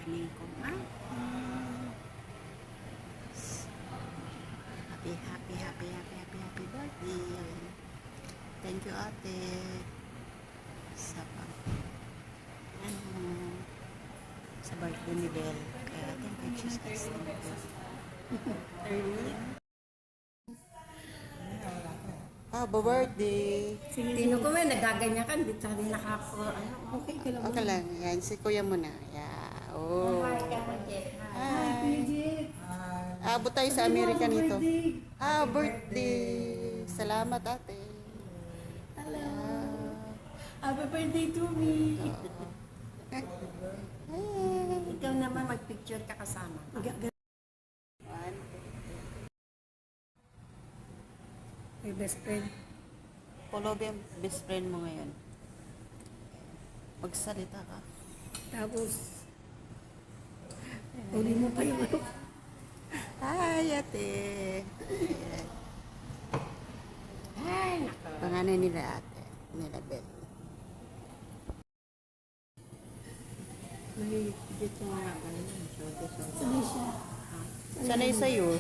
evening ko. Happy birthday. Thank you, ate. Sa sa birthday ni Belle. Kaya thank you, Jesus. Thank you. Birthday. Tino ko may nagaganyan ka, hindi tayo nakako. Okay ka lang. Okay lang. Yan, si kuya mo na. Yeah. Oh. Hi. Abot tayo sa Amerika nito. Birthday. Salamat, ate. Hello. Happy birthday to me. Ikaw naman mag-picture ka kasama. My best friend. Follow yung best friend mo ngayon. Magsalita ka. Tapos, uli mo pa yung ano. Hi, ate. Ay, nako. Pangalan nila ate. Nila Belle. Mahigit yung mga ganun. Sanay siya. Sanay sa'yo.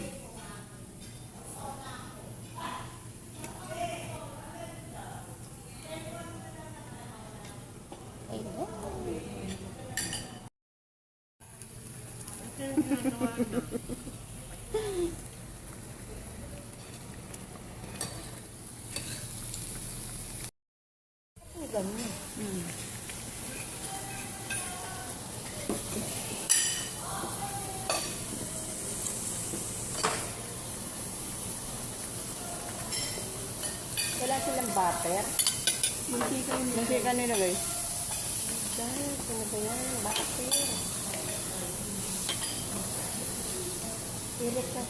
Wala silang butter. Mantika nila guys. Dahil, ano ba yan? Bakit yun? Pilit ka.